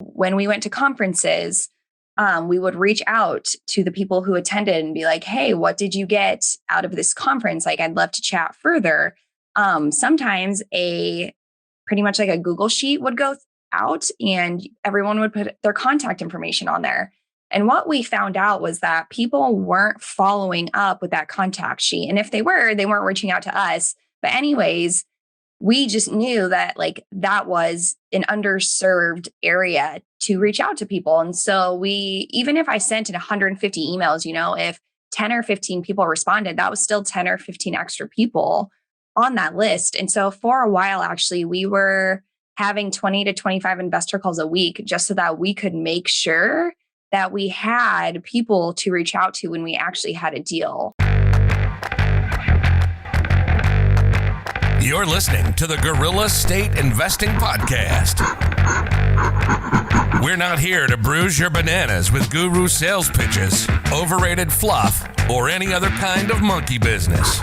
When we went to conferences, we would reach out to the people who attended and be like, hey, what did you get out of this conference? Like, I'd love to chat further. Sometimes pretty much like a Google sheet would go out and everyone would put their contact information on there. And what we found out was that people weren't following up with that contact sheet. And if they were, they weren't reaching out to us. But anyways, we just knew that like that was an underserved area to reach out to people. And so even if I sent in 150 emails, if 10 or 15 people responded, that was still 10 or 15 extra people on that list. And so for a while, actually, we were having 20 to 25 investor calls a week just so that we could make sure that we had people to reach out to when we actually had a deal. You're listening to the Guerrilla State Investing Podcast. We're not here to bruise your bananas with guru sales pitches, overrated fluff, or any other kind of monkey business.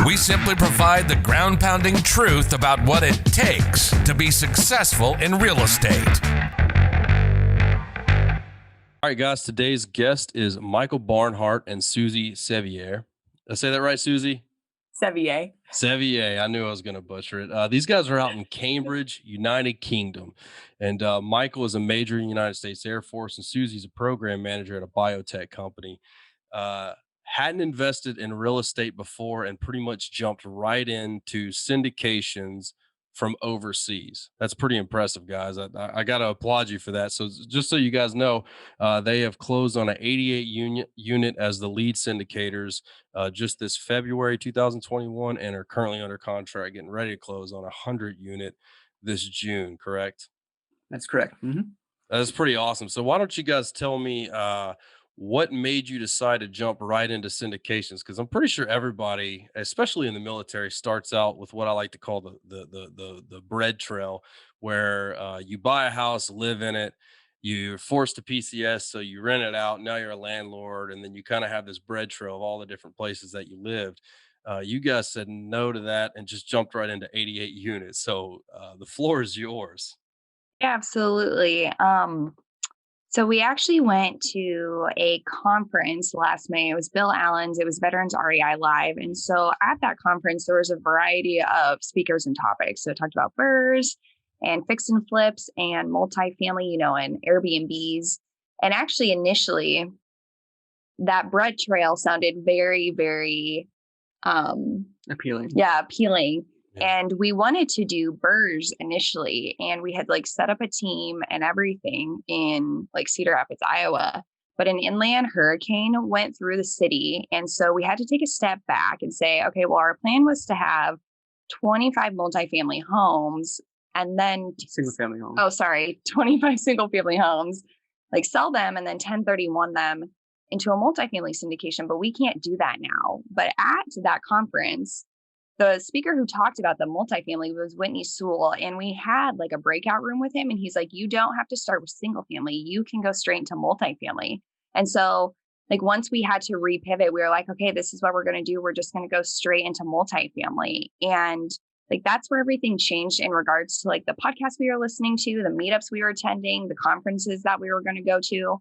We simply provide the ground-pounding truth about what it takes to be successful in real estate. All right, guys, today's guest is Michael Barnhart and Suzy Sevier. Did I say that right, Suzy? Sevier. Sevier. I knew I was going to butcher it. These guys are out in Cambridge, United Kingdom. And Michael is a major in the United States Air Force, and Suzy's a program manager at a biotech company. Hadn't invested in real estate before and pretty much jumped right into syndications from overseas. That's pretty impressive, guys. I got to applaud you for that. So just so you guys know, they have closed on an 88 unit as the lead syndicators just this February 2021 and are currently under contract getting ready to close on a 100 unit this June, correct? That's correct. Mm-hmm. That's pretty awesome. So why don't you guys tell me what made you decide to jump right into syndications? Because I'm pretty sure everybody, especially in the military, starts out with what I like to call the bread trail, where you buy a house, live in it, you're forced to PCS, so you rent it out. Now you're a landlord, and then you kind of have this bread trail of all the different places that you lived. You guys said no to that and just jumped right into 88 units. So the floor is yours. Yeah, absolutely. So we actually went to a conference last May. It was Bill Allen's. It was Veterans REI Live. And so at that conference, there was a variety of speakers and topics. So it talked about BRRRRs and fix and flips and multifamily, and Airbnbs. And actually, initially, that bread trail sounded very, very Appealing. Yeah, appealing. And we wanted to do BRRRRs initially, and we had set up a team and everything in Cedar Rapids, Iowa. But an inland hurricane went through the city. And so we had to take a step back and say, okay, well, our plan was to have 25 multifamily homes and then Single family homes. 25 single family homes, sell them and then 1031 them into a multifamily syndication. But we can't do that now. But at that conference, the speaker who talked about the multifamily was Whitney Sewell, and we had a breakout room with him. And he's like, you don't have to start with single family. You can go straight into multifamily. And so once we had to repivot, we were like, okay, this is what we're going to do. We're just going to go straight into multifamily. And that's where everything changed in regards to the podcast we were listening to, the meetups we were attending, the conferences that we were going to go to.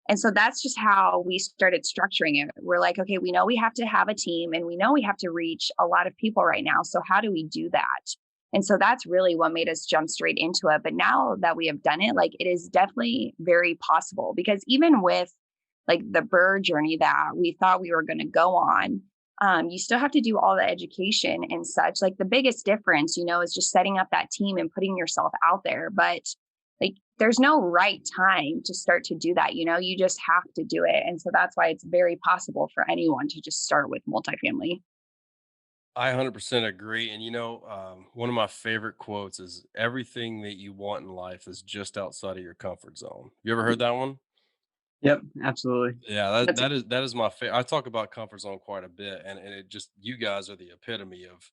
And so that's just how we started structuring it. We're like, okay, we know we have to have a team and we know we have to reach a lot of people right now. So how do we do that? And so that's really what made us jump straight into it. But now that we have done it, it is definitely very possible, because even with the BRRRR journey that we thought we were going to go on, you still have to do all the education and such. The biggest difference, is just setting up that team and putting yourself out there. But there's no right time to start to do that. You just have to do it. And so that's why it's very possible for anyone to just start with multifamily. I 100% agree. And, one of my favorite quotes is everything that you want in life is just outside of your comfort zone. You ever heard that one? Yep, absolutely. Yeah, that is my favorite. I talk about comfort zone quite a bit, and it just, you guys are the epitome of,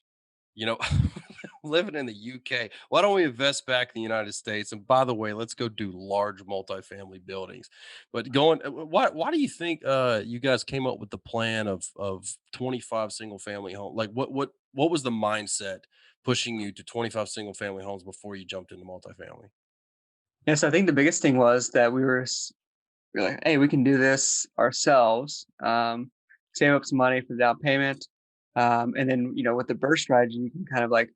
living in the UK. Why don't we invest back in the United States? And by the way, let's go do large multifamily buildings. But why do you think you guys came up with the plan of 25 single family homes? What was the mindset pushing you to 25 single family homes before you jumped into multifamily? Yeah, so I think the biggest thing was that we were like, hey, we can do this ourselves. Save up some money for the down payment. And then, with the burst strategy, you can kind of like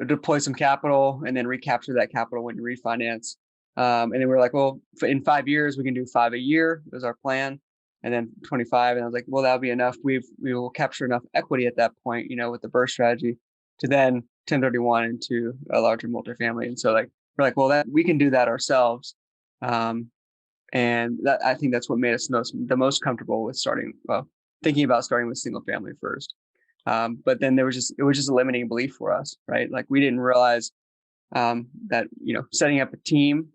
deploy some capital and then recapture that capital when you refinance. And then we're like, well, in 5 years, we can do 5 a year was our plan. And then 25. And I was like, well, that'll be enough. We will capture enough equity at that point, with the burst strategy to then 1031 into a larger multifamily. And so like, we're like, well, that we can do that ourselves. And that, I think that's what made us the most comfortable with thinking about starting with single family first. But then it was just a limiting belief for us, right? Like we didn't realize that, setting up a team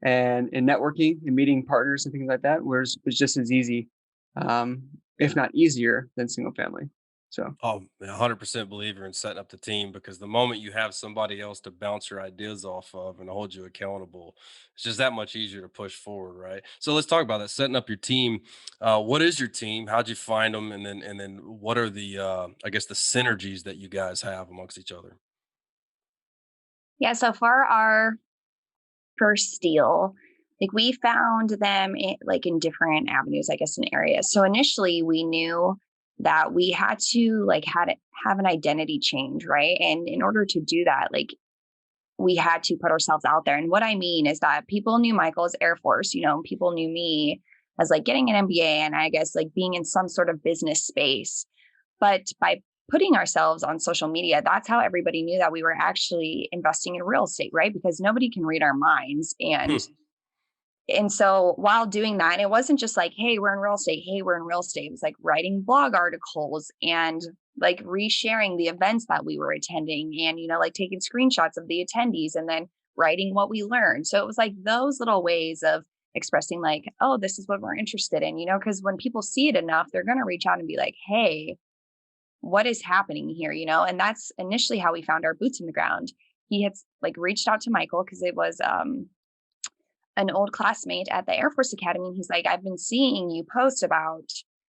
and networking and meeting partners and things like that was just as easy, if not easier than single family. So, Oh, 100% believer in setting up the team, because the moment you have somebody else to bounce your ideas off of and hold you accountable, it's just that much easier to push forward, right? So let's talk about that. Setting up your team. What is your team? How'd you find them? And then what are the I guess the synergies that you guys have amongst each other? Yeah. So for our first deal, like we found them in different avenues, I guess, in areas. So initially we knew that we had to have an identity change, right? And in order to do that, like we had to put ourselves out there. And what I mean is that people knew Michael as Air Force, people knew me as like getting an MBA and I guess like being in some sort of business space. But by putting ourselves on social media, that's how everybody knew that we were actually investing in real estate, right? Because nobody can read our minds. And Hmm. and so while doing that, it wasn't just like, hey, we're in real estate. Hey, we're in real estate. It was like writing blog articles and like resharing the events that we were attending and, like taking screenshots of the attendees and then writing what we learned. So it was like those little ways of expressing like, oh, this is what we're interested in, because when people see it enough, they're going to reach out and be like, hey, what is happening here, And that's initially how we found our boots in the ground. He had like reached out to Michael because it was an old classmate at the Air Force Academy. And he's like, I've been seeing you post about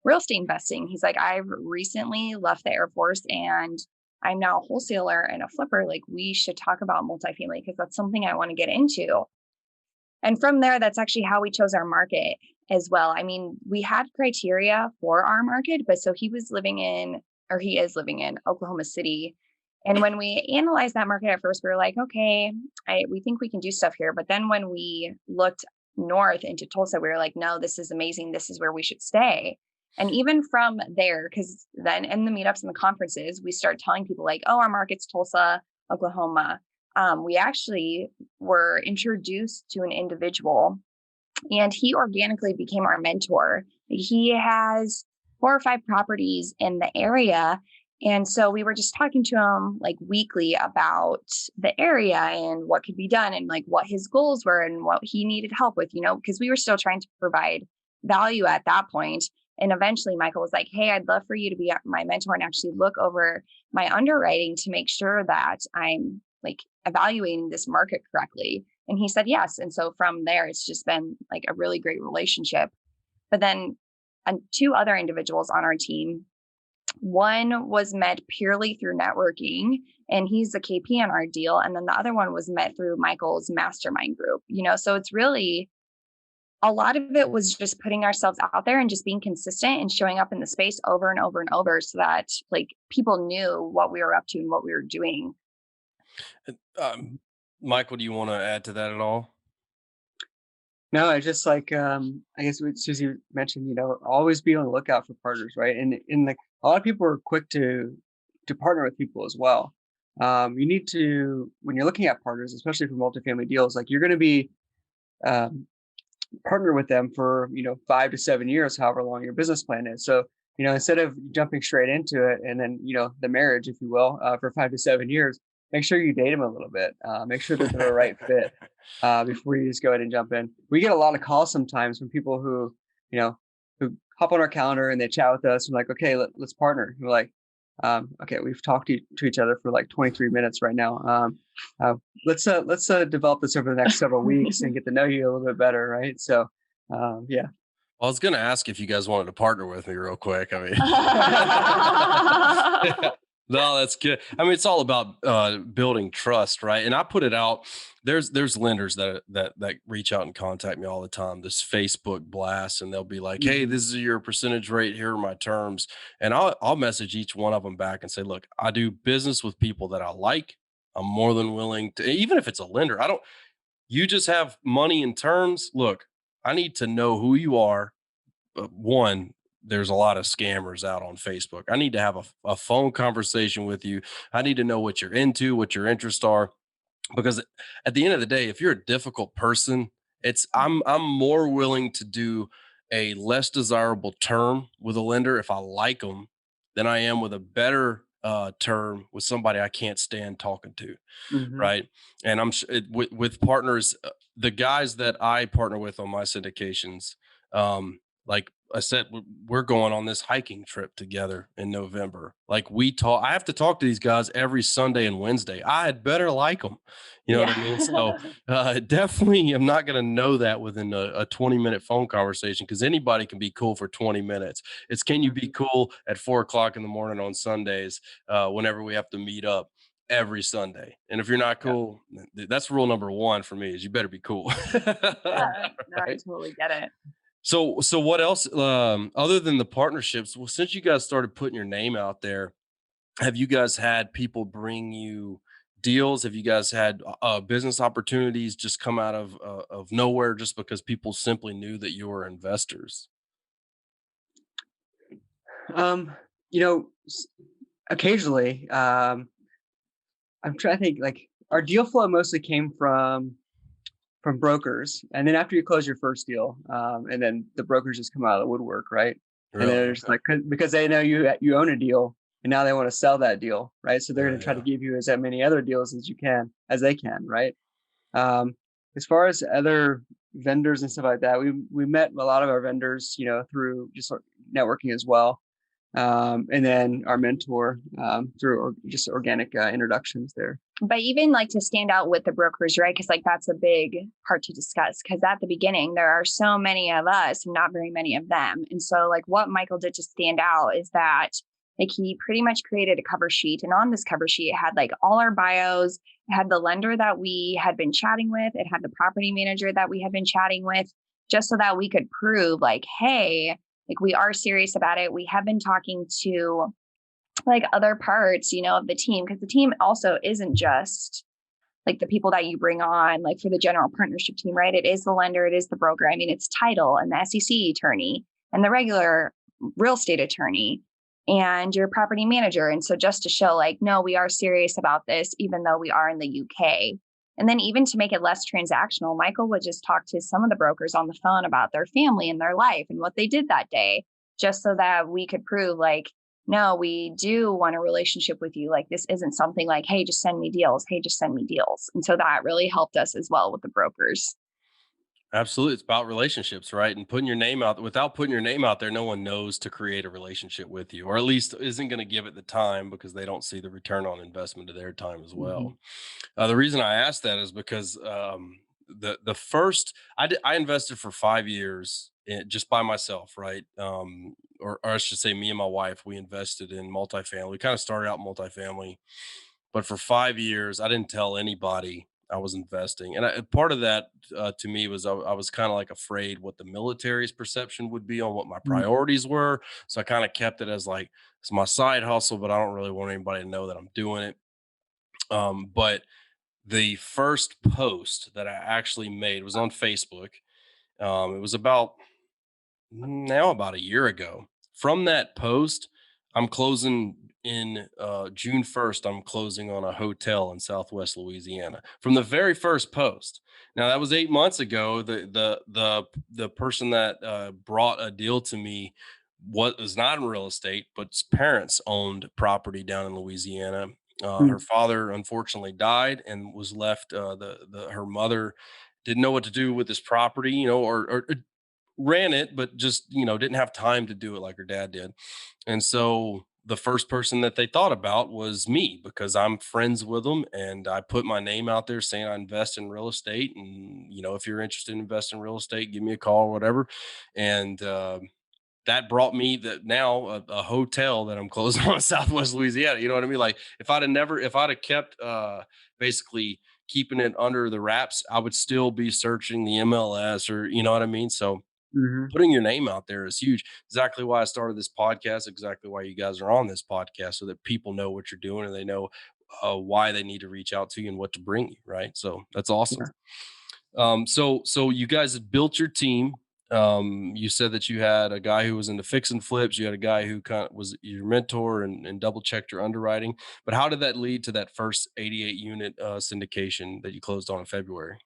real estate investing. He's like, I've recently left the Air Force and I'm now a wholesaler and a flipper. Like, we should talk about multifamily because that's something I want to get into. And from there, that's actually how we chose our market as well. I mean, we had criteria for our market, but so he is living in Oklahoma City. And when we analyzed that market at first, we were like, okay, we think we can do stuff here. But then when we looked north into Tulsa, we were like, no, this is amazing. This is where we should stay. And even from there, because then in the meetups and the conferences, we start telling people like, oh, our market's Tulsa, Oklahoma. We actually were introduced to an individual and he organically became our mentor. He has 4 or 5 properties in the area. And so we were just talking to him like weekly about the area and what could be done and like what his goals were and what he needed help with, because we were still trying to provide value at that point. And eventually Michael was like, hey, I'd love for you to be my mentor and actually look over my underwriting to make sure that I'm like evaluating this market correctly. And he said yes. And so from there, it's just been like a really great relationship. But then 2 other individuals on our team, one was met purely through networking, and he's a KP on our deal. And then the other one was met through Michael's mastermind group, so it's really a lot of it was just putting ourselves out there and just being consistent and showing up in the space over and over and over so that like people knew what we were up to and what we were doing. Michael, do you want to add to that at all? no, I just like, I guess what Susie mentioned, always be on the lookout for partners, right? And like a lot of people are quick to partner with people as well. You need to, when you're looking at partners, especially for multifamily deals, like you're going to be um, partner with them for 5 to 7 years, however long your business plan is. So instead of jumping straight into it and then the marriage, if you will, for 5 to 7 years, make sure you date them a little bit. Make sure that they're a right fit before you just go ahead and jump in. We get a lot of calls sometimes from people who hop on our calendar and they chat with us and like, okay, let's partner. We're like, okay, we've talked to each other for like 23 minutes right now. Let's develop this over the next several weeks and get to know you a little bit better, right? So, yeah. Well, I was going to ask if you guys wanted to partner with me real quick. I mean, No, that's good. I mean, it's all about building trust, right? And I put it out. There's lenders that reach out and contact me all the time. This Facebook blast, and they'll be like, "Hey, Mhm. this is your percentage rate. Here are my terms." And I'll message each one of them back and say, "Look, I do business with people that I like. I'm more than willing to, even if it's a lender. I don't. You just have money and terms. Look, I need to know who you are. One, there's a lot of scammers out on Facebook. I need to have a phone conversation with you. I need to know what you're into, what your interests are, because at the end of the day, if you're a difficult person, I'm more willing to do a less desirable term with a lender if I like them than I am with a better term with somebody I can't stand talking to, Mhm. right? And with partners, the guys that I partner with on my syndications, like I said, we're going on this hiking trip together in November. Like we talk, I have to talk to these guys every Sunday and Wednesday. I had better like them, you know what I mean? So Yeah. definitely, I'm not going to know that within a 20-minute phone conversation because anybody can be cool for 20 minutes. It's can you be Mhm. cool at 4 o'clock in the morning on Sundays whenever we have to meet up every Sunday. And if you're not Yeah. cool, that's rule number one for me is you better be cool. Yeah. No, I Right. totally get it. So what else other than the partnerships? Well, since you guys started putting your name out there, have you guys had people bring you deals? Have you guys had business opportunities just come out of nowhere just because people simply knew that you were investors? Um, you know, occasionally, I'm trying to think. Like our deal flow mostly came from brokers, and then after you close your first deal, and then the brokers just come out of the woodwork, right? And Really? they're just Okay. like, because they know you own a deal, and now they want to sell that deal, right? So they're Yeah, going to try to yeah. give you as many other deals as they can, right? Um, as far as other vendors and stuff like that, we met a lot of our vendors, through just networking as well, and then our mentor through just organic introductions there. But even like to stand out with the brokers, right? Because like that's a big part to discuss. Because at the beginning, there are so many of us and not very many of them. And so, like, what Michael did to stand out is that like he pretty much created a cover sheet. And on this cover sheet, it had like all our bios, it had the lender that we had been chatting with, it had the property manager that we had been chatting with, just so that we could prove, like, hey, like we are serious about it. We have been talking to like other parts, of the team, because the team also isn't just like the people that you bring on, like for the general partnership team, right? It is the lender, it is the broker. I mean, it's title and the SEC attorney and the regular real estate attorney and your property manager. And so just to show like, no, we are serious about this, even though we are in the UK. And then even to make it less transactional, Michael would just talk to some of the brokers on the phone about their family and their life and what they did that day, just so that we could prove like, no, we do want a relationship with you. Like, this isn't something like, hey, just send me deals. Hey, just send me deals. And so that really helped us as well with the brokers. Absolutely. It's about relationships, right? And putting your name out without putting your name out there, no one knows to create a relationship with you, or at least isn't going to give it the time because they don't see the return on investment of their time as Hmm. well. The reason I asked that is because the first I invested for 5 years just by myself, right? Or I should say, me and my wife, we invested in multifamily. We kind of started out multifamily, but for 5 years, I didn't tell anybody I was investing. And part of that to me was I was kind of like afraid what the military's perception would be on what my priorities were. So I kind of kept it as like, it's my side hustle, but I don't really want anybody to know that I'm doing it. But the first post that I actually made was on Facebook. It was about a year ago. From that post, I'm closing in June 1st. I'm closing on a hotel in Southwest Louisiana from the very first post. Now that was 8 months ago. The person that brought a deal to me was not in real estate, but his parents owned property down in Louisiana. Her father unfortunately died and was left. The her mother didn't know what to do with this property, or ran it, but just, didn't have time to do it like her dad did. And so the first person that they thought about was me because I'm friends with them. And I put my name out there saying I invest in real estate. And, if you're interested in investing in real estate, give me a call or whatever. And that brought me a hotel that I'm closing on in Southwest Louisiana. You know what I mean? Like if I'd have kept basically keeping it under the wraps, I would still be searching the MLS, or you know what I mean? So Mhm. putting your name out there is huge. Exactly why I started this podcast, exactly why you guys are on this podcast, so that people know what you're doing and they know why they need to reach out to you and what to bring you. Right. So that's awesome. Yeah. So you guys had built your team. You said that you had a guy who was into fix and flips. You had a guy who kind of was your mentor and double checked your underwriting. But how did that lead to that first 88 unit syndication that you closed on in February?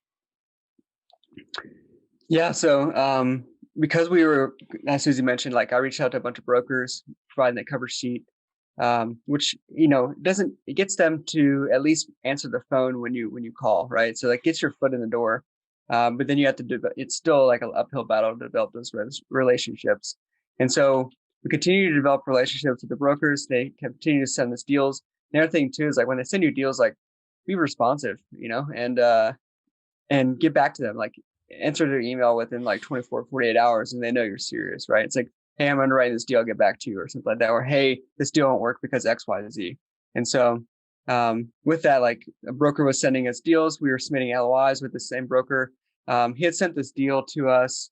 Yeah. So because we were, as Susie mentioned, like I reached out to a bunch of brokers, providing that cover sheet, which it gets them to at least answer the phone when you call, right? So that gets your foot in the door. But then you have to do, it's still like an uphill battle to develop those relationships. And so we continue to develop relationships with the brokers. They continue to send us deals. The other thing too is like when they send you deals, like be responsive, and get back to them, like answer their email within like 24, 48 hours, and they know you're serious, right? It's like, hey, I'm underwriting this deal, I'll get back to you, or something like that. Or hey, this deal won't work because X, Y, and Z. And so with that, like a broker was sending us deals. We were submitting LOIs with the same broker. He had sent this deal to us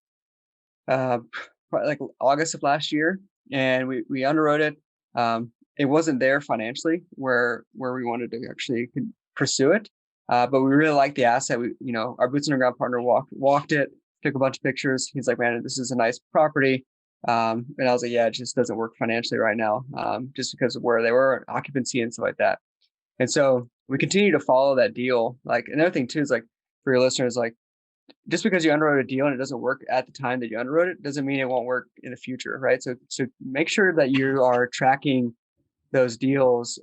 probably like August of last year, and we underwrote it. It wasn't there financially where we wanted to actually pursue it. But we really liked the asset. Our boots on the ground partner walked it, took a bunch of pictures. He's like, man, this is a nice property. And I was like, yeah, it just doesn't work financially right now, just because of where they were, occupancy and stuff like that. And so we continue to follow that deal. Like another thing too is like for your listeners, like just because you underwrote a deal and it doesn't work at the time that you underwrote it, doesn't mean it won't work in the future, right? So make sure that you are tracking those deals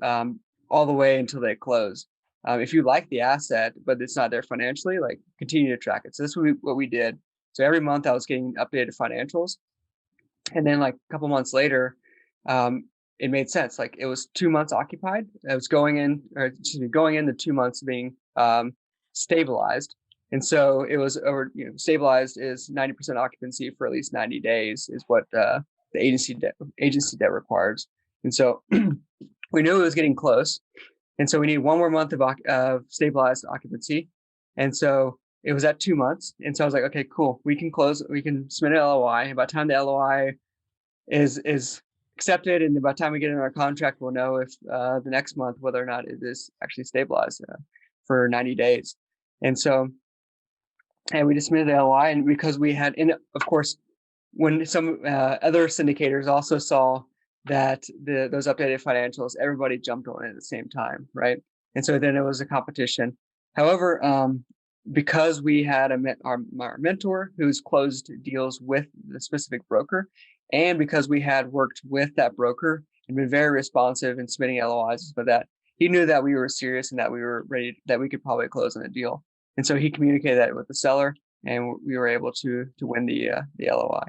all the way until they close. If you like the asset, but it's not there financially, like continue to track it. So this is what we did. So every month I was getting updated financials. And then like a couple months later, it made sense. Like it was 2 months occupied. I was going in the 2 months being stabilized. And so it was stabilized is 90% occupancy for at least 90 days is what the agency debt requires. And so we knew it was getting close. And so we need 1 more month of stabilized occupancy. And so it was at 2 months. And so I was like, okay, cool. We can submit an LOI. And by the time the LOI is accepted, and by the time we get in our contract, we'll know if the next month, whether or not it is actually stabilized for 90 days. And so, and we just submitted the LOI. And because we had, of course, when some other syndicators also saw that those updated financials, everybody jumped on it at the same time, right? And so then it was a competition. However, because we had our mentor who's closed deals with the specific broker, and because we had worked with that broker and been very responsive in submitting LOIs for that, he knew that we were serious and that we were ready, that we could probably close on a deal. And so he communicated that with the seller, and we were able to win the LOI.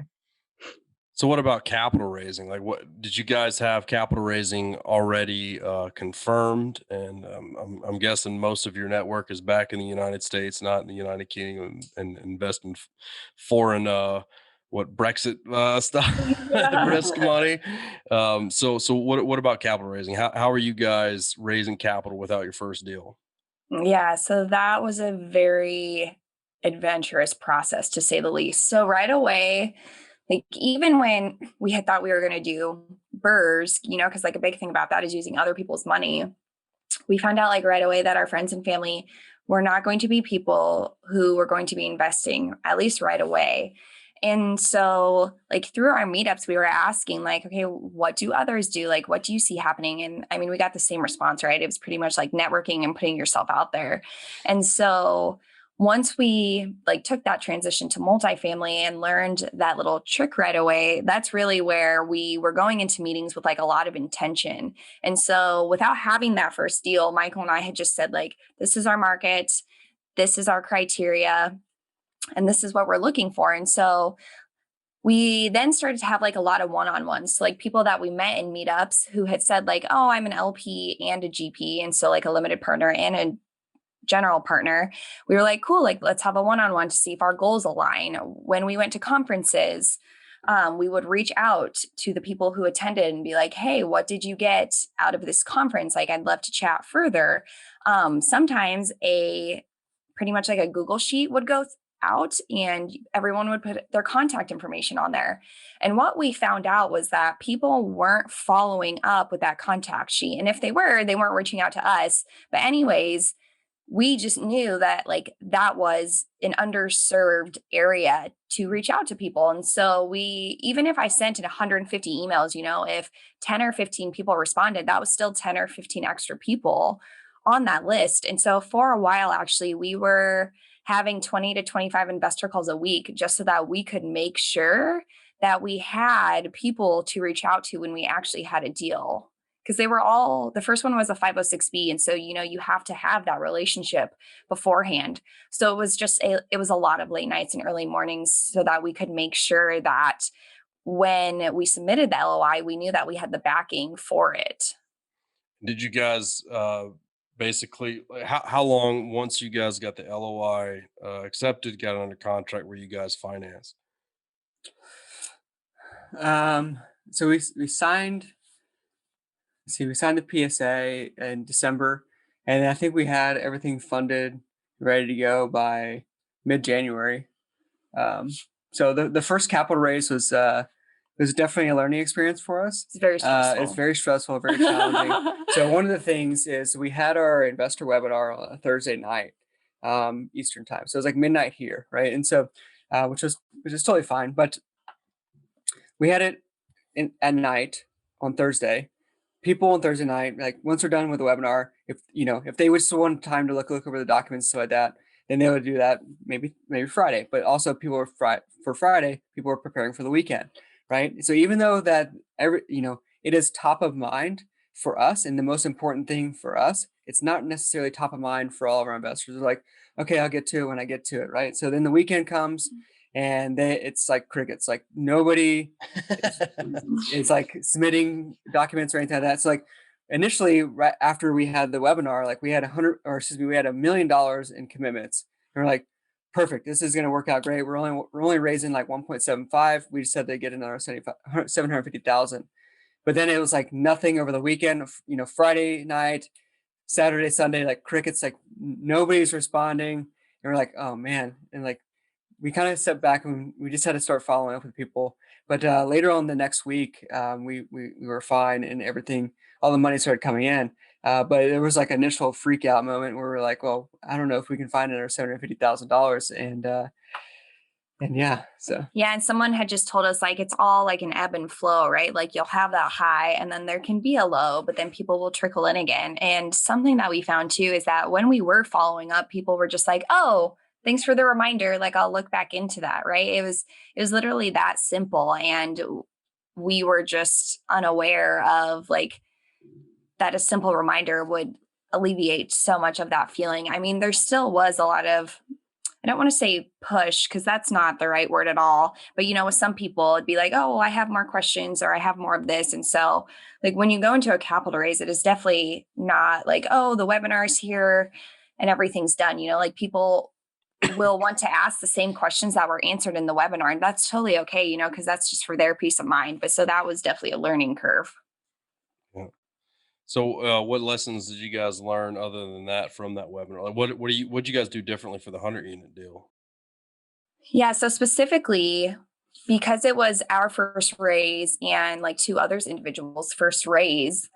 So what about capital raising? Like, what did you guys have capital raising already confirmed? And I'm guessing most of your network is back in the United States, not in the United Kingdom, and invest in foreign Brexit stuff, risk money. So what about capital raising? How are you guys raising capital without your first deal? Yeah, so that was a very adventurous process, to say the least. So right away, like even when we had thought we were going to do BRRRRs, because like a big thing about that is using other people's money, we found out like right away that our friends and family were not going to be people who were going to be investing, at least right away. And so like through our meetups, we were asking like, okay, what do others do? Like, what do you see happening? And I mean, we got the same response, right? It was pretty much like networking and putting yourself out there. And so once we like took that transition to multifamily and learned that little trick right away, that's really where we were going into meetings with like a lot of intention. And so without having that first deal, Michael and I had just said like, this is our market, this is our criteria, and this is what we're looking for. And so we then started to have like a lot of one-on-ones, like people that we met in meetups who had said like, oh, I'm an LP and a GP. And so like a limited partner and a general partner. We were like, cool, like let's have a one-on-one to see if our goals align. When we went to conferences, we would reach out to the people who attended and be like, hey, what did you get out of this conference? Like, I'd love to chat further. Sometimes pretty much like a Google sheet would go out and everyone would put their contact information on there. And what we found out was that people weren't following up with that contact sheet. And if they weren't reaching out to us. But anyways, we just knew that like that was an underserved area to reach out to people. And so even if I sent in 150 emails, if 10 or 15 people responded, that was still 10 or 15 extra people on that list. And so for a while, actually, we were having 20 to 25 investor calls a week just so that we could make sure that we had people to reach out to when we actually had a deal. Because the first one was a 506B. And so, you have to have that relationship beforehand. So it was a lot of late nights and early mornings so that we could make sure that when we submitted the LOI, we knew that we had the backing for it. Did you guys basically, how long, once you guys got the LOI accepted, got it under contract, were you guys financed? So we signed. We signed the PSA in December, and I think we had everything funded, ready to go by mid-January. So the first capital raise was definitely a learning experience for us. It's very stressful. It's very stressful, very challenging. So one of the things is we had our investor webinar on a Thursday night, Eastern time. So it was like midnight here, right? And so, which is totally fine. But we had it at night on Thursday. People on Thursday night, like once we're done with the webinar, if they would still want time to look over the documents, so like that, then they would do that maybe Friday. But also for Friday, people were preparing for the weekend, right? So even though that it is top of mind for us and the most important thing for us, it's not necessarily top of mind for all of our investors. They're like, okay, I'll get to it when I get to it, right? So then the weekend comes. And it's like crickets, like nobody is like submitting documents or anything like that. So like initially, right after we had the webinar, like we had $1 million in commitments. And we're like, perfect, this is going to work out great. We're only raising like 1.75. We just said they get another 750,000. But then it was like nothing over the weekend. Friday night, Saturday, Sunday, like crickets, like nobody's responding. And we're like, oh man, and like. We kind of stepped back and we just had to start following up with people. But later on the next week, we were fine and everything, all the money started coming in. But there was like an initial freak out moment where we're like, well, I don't know if we can find another $750,000. And yeah, so. Yeah. And someone had just told us like, it's all like an ebb and flow, right? Like you'll have that high and then there can be a low, but then people will trickle in again. And something that we found too, is that when we were following up, people were just like, oh, thanks for the reminder. Like I'll look back into that. Right. It was literally that simple. And we were just unaware of like that a simple reminder would alleviate so much of that feeling. I mean, there still was a lot of, I don't want to say push because that's not the right word at all. But, with some people it'd be like, oh, well, I have more questions or I have more of this. And so like when you go into a capital raise, it is definitely not like, oh, the webinar's here and everything's done. Like people will want to ask the same questions that were answered in the webinar. And that's totally okay, because that's just for their peace of mind. But so that was definitely a learning curve. Yeah. So what lessons did you guys learn other than that from that webinar? Like what'd you guys do differently for the 100-unit deal? Yeah. So specifically, because it was our first raise and like two others individuals' first raise,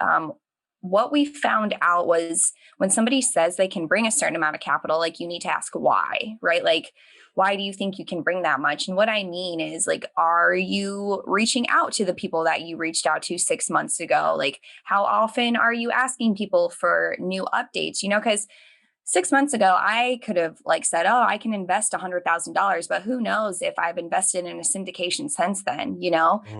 what we found out was when somebody says they can bring a certain amount of capital, like you need to ask why, right? Like, why do you think you can bring that much? And what I mean is like, are you reaching out to the people that you reached out to 6 months ago? Like, how often are you asking people for new updates? Because 6 months ago, I could have like said, oh, I can invest $100,000, but who knows if I've invested in a syndication since then,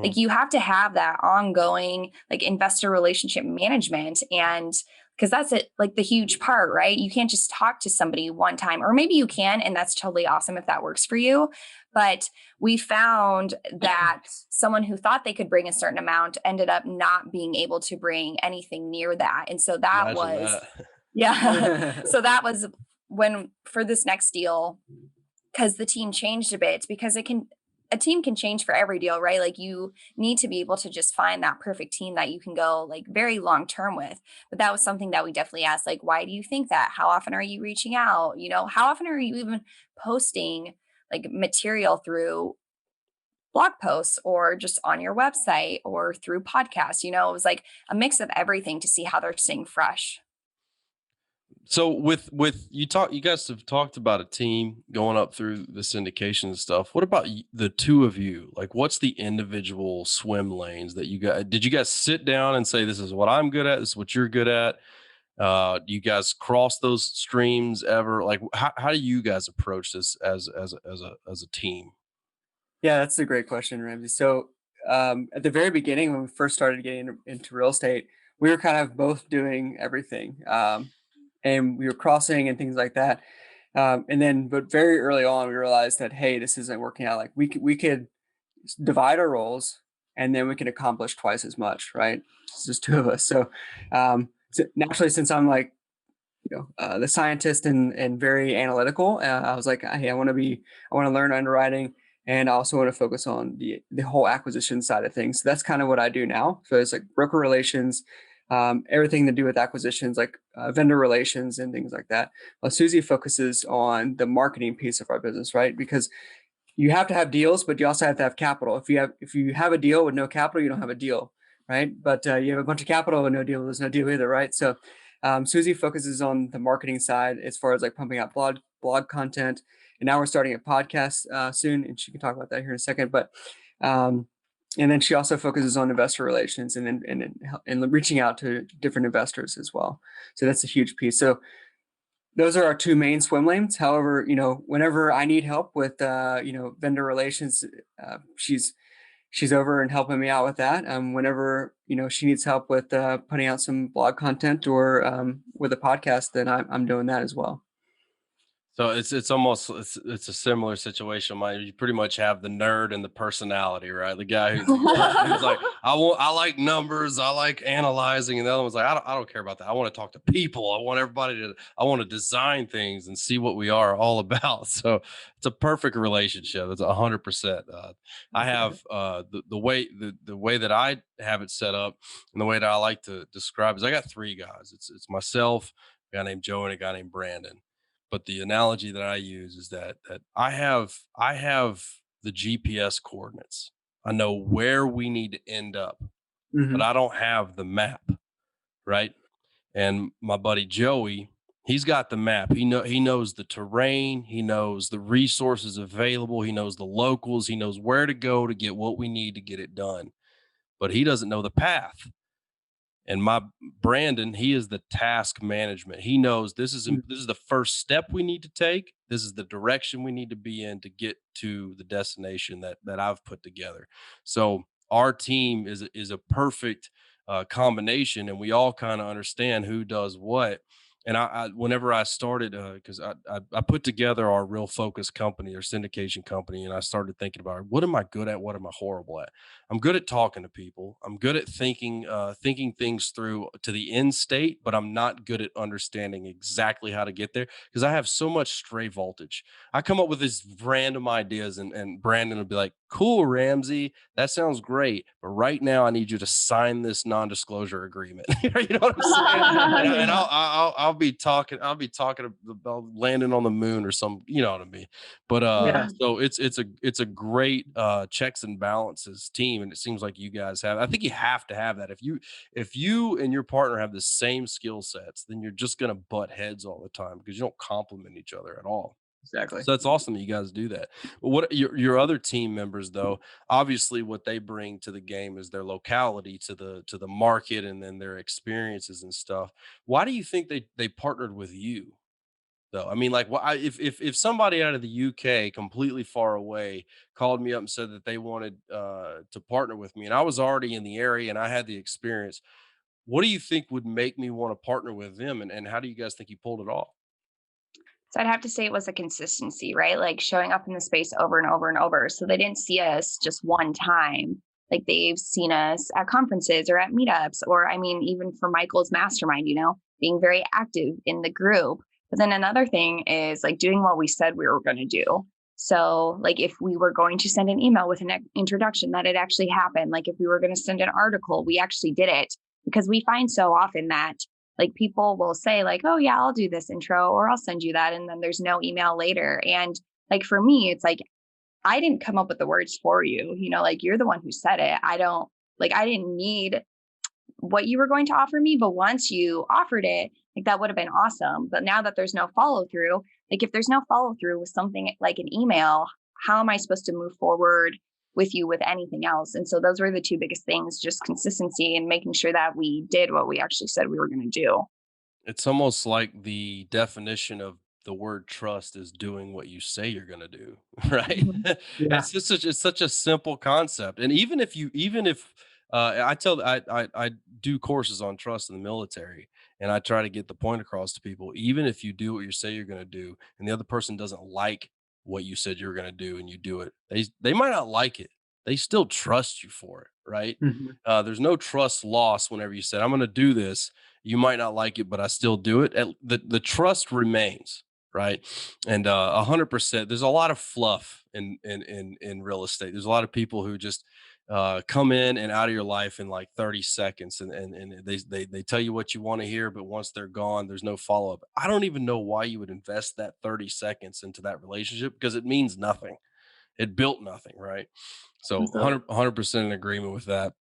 like you have to have that ongoing like investor relationship management. And because that's it, like the huge part, right? You can't just talk to somebody one time, or maybe you can, and that's totally awesome if that works for you. But we found that someone who thought they could bring a certain amount ended up not being able to bring anything near that. And so that yeah. So that was when for this next deal, because the team changed a bit, because a team can change for every deal, right? Like you need to be able to just find that perfect team that you can go like very long term with. But that was something that we definitely asked, like, why do you think that? How often are you reaching out? How often are you even posting like material through blog posts or just on your website or through podcasts? It was like a mix of everything to see how they're staying fresh. So with you guys have talked about a team going up through the syndication and stuff. What about the two of you? Like, what's the individual swim lanes that you guys did? You guys sit down and say, "This is what I'm good at. This is what you're good at." Do you guys cross those streams ever? Like, how do you guys approach this as a team? Yeah, that's a great question, Ramsey. So at the very beginning, when we first started getting into real estate, we were kind of both doing everything, and we were crossing and things like that. But very early on, we realized that, hey, this isn't working out. Like we could divide our roles, and then we can accomplish twice as much, right? It's just two of us. So naturally, since I'm like the scientist and very analytical, I was like, hey, I want to learn underwriting, and I also want to focus on the whole acquisition side of things. So that's kind of what I do now. So it's like broker relations, everything to do with acquisitions, like vendor relations and things like that. Well, Suzy focuses on the marketing piece of our business, right? Because you have to have deals, but you also have to have capital. If you have a deal with no capital, you don't have a deal, right? But you have a bunch of capital with no deal, there's no deal either, right? So Suzy focuses on the marketing side as far as like pumping out blog content, and now we're starting a podcast soon, and she can talk about that here in a second. But and then she also focuses on investor relations and reaching out to different investors as well. So that's a huge piece. So those are our two main swim lanes. However, whenever I need help with vendor relations, she's over and helping me out with that. Whenever she needs help with putting out some blog content or with a podcast, then I'm doing that as well. So it's almost it's a similar situation. You pretty much have the nerd and the personality, right? The guy who's like, I like numbers, I like analyzing, and the other one's like, I don't care about that. I want to talk to people. I want to design things and see what we are all about. So it's a perfect relationship. It's 100%. I have the way that I have it set up, and the way that I like to describe is I got three guys. It's myself, a guy named Joe, and a guy named Brandon. But the analogy that I use is that I have the GPS coordinates. I know where we need to end up, but I don't have the map, right? And my buddy Joey, he's got the map. He knows the terrain, he knows the resources available, he knows the locals, he knows where to go to get what we need to get it done. But he doesn't know the path. And my Brandon, he is the task management. He knows this is the first step we need to take. This is the direction we need to be in to get to the destination that I've put together. So our team is a perfect combination, and we all kind of understand who does what. And whenever I started, because I put together our real focus company, our syndication company, and I started thinking about what am I good at, what am I horrible at. I'm good at talking to people. I'm good at thinking things through to the end state, but I'm not good at understanding exactly how to get there because I have so much stray voltage. I come up with these random ideas, and Brandon would be like, "Cool, Ramsey, that sounds great, but right now I need you to sign this non-disclosure agreement." You know what I'm saying? And I'll be talking about landing on the moon or some, you know what I mean? But Yeah. so it's a great checks and balances team, and it seems like you guys have. I think you have to have that. If you and your partner have the same skill sets, then you're just gonna butt heads all the time because you don't complement each other at all. Exactly. So that's awesome that you guys do that. But what your other team members though, obviously what they bring to the game is their locality to the market and then their experiences and stuff. Why do you think they partnered with you though? I mean, like, if somebody out of the UK completely far away called me up and said that they wanted to partner with me, and I was already in the area and I had the experience, what do you think would make me want to partner with them? And how do you guys think you pulled it off? So I'd have to say it was a consistency, right? Like showing up in the space over and over and over. So they didn't see us just one time. Like they've seen us at conferences or at meetups, or I mean, even for Michael's mastermind, being very active in the group. But then another thing is like doing what we said we were going to do. So like if we were going to send an email with an introduction, that it actually happened. Like if we were going to send an article, we actually did it, because we find so often that like people will say like, oh yeah, I'll do this intro or I'll send you that. And then there's no email later. And like for me, it's like, I didn't come up with the words for you, like you're the one who said it. I didn't need what you were going to offer me, but once you offered it, like that would have been awesome. But now that there's no follow through, like if there's no follow through with something like an email, how am I supposed to move forward with you with anything else? And so those were the two biggest things, just consistency and making sure that we did what we actually said we were going to do. It's almost like the definition of the word trust is doing what you say you're going to do, right? Mhm. Yeah. It's such a simple concept. And even if I do courses on trust in the military, and I try to get the point across to people, even if you do what you say you're going to do and the other person doesn't like what you said you were going to do and you do it, they might not like it. They still trust you for it, right? Mhm. There's no trust loss whenever you said, I'm going to do this. You might not like it, but I still do it. The trust remains, right? And 100%. There's a lot of fluff in real estate. There's a lot of people who just come in and out of your life in like 30 seconds, and they tell you what you want to hear, but once they're gone, there's no follow up. I don't even know why you would invest that 30 seconds into that relationship, because it means nothing. It built nothing, right? So So 100% in agreement with that.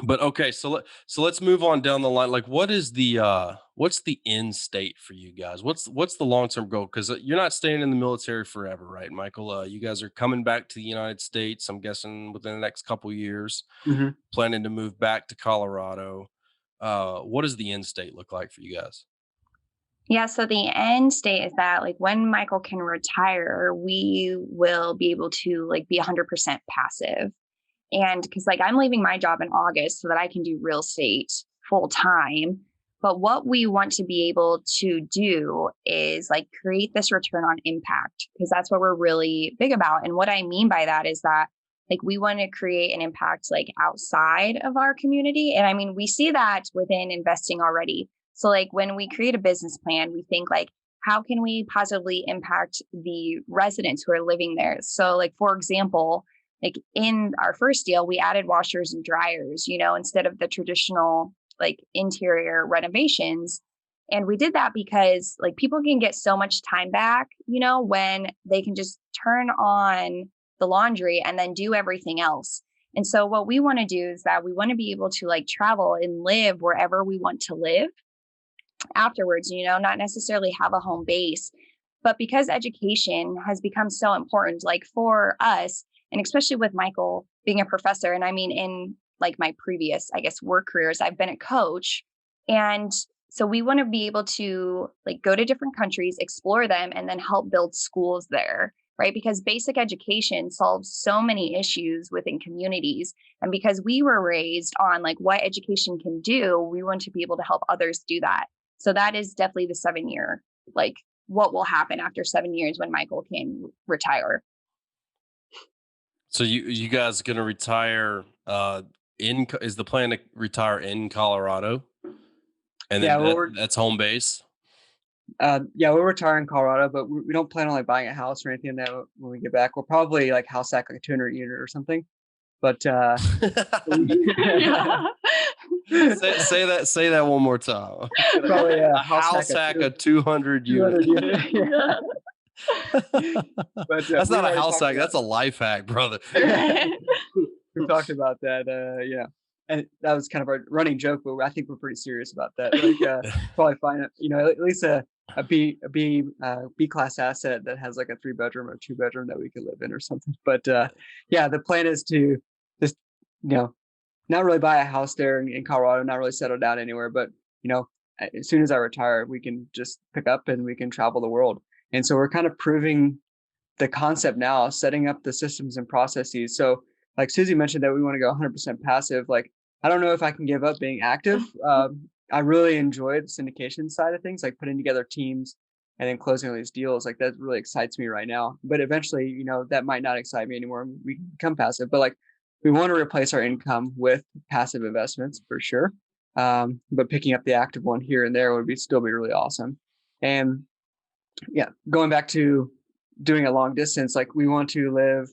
But okay, so let's move on down the line. Like, what's the end state for you guys? What's the long-term goal? Because you're not staying in the military forever, right, Michael? You guys are coming back to the United States, I'm guessing within the next couple years, Mhm. planning to move back to Colorado. What does the end state look like for you guys? yeah, so the end state is that like when Michael can retire, we will be able to like be 100% passive. And because like I'm leaving my job in August so that I can do real estate full time. But what we want to be able to do is like create this return on impact, because that's what we're really big about. And what I mean by that is that like we want to create an impact like outside of our community. And I mean, we see that within investing already. So like when we create a business plan, we think like, how can we positively impact the residents who are living there? So like, for example, like in our first deal, we added washers and dryers, instead of the traditional like interior renovations. And we did that because like people can get so much time back, when they can just turn on the laundry and then do everything else. And so what we want to do is that we want to be able to like travel and live wherever we want to live afterwards, not necessarily have a home base. But because education has become so important, like for us, and especially with Michael being a professor, and I mean, in like my previous, I guess, work careers, I've been a coach. And so we want to be able to like go to different countries, explore them, and then help build schools there, right? Because basic education solves so many issues within communities. And because we were raised on like what education can do, we want to be able to help others do that. So that is definitely the 7 year, like what will happen after 7 years when Michael can retire. So you guys gonna retire? Is the plan to retire in Colorado, and Yeah, then well, that's home base? we'll retire in Colorado, but we don't plan on like buying a house or anything that when we get back. We'll probably like house hack like a 200 unit or something. But Yeah. Say that one more time. probably A house hack a 200 unit. 200 unit. Yeah. But That's we've not a already house talked hack. about That's a life hack, brother. we've talked about that. And that was kind of our running joke, but I think we're pretty serious about that. Like, probably find at least a B class asset that has like a 3-bedroom or 2-bedroom that we could live in or something. But yeah, the plan is to just not really buy a house there in Colorado, not really settle down anywhere. But as soon as I retire, we can just pick up and we can travel the world. And so we're kind of proving the concept now, setting up the systems and processes. So like Suzy mentioned that we want to go 100% passive. Like, I don't know if I can give up being active. I really enjoy the syndication side of things, like putting together teams and then closing all these deals. Like that really excites me right now. But eventually, that might not excite me anymore. We can become passive, but like we want to replace our income with passive investments for sure. But picking up the active one here and there would still be really awesome. And yeah, going back to doing a long distance, like we want to live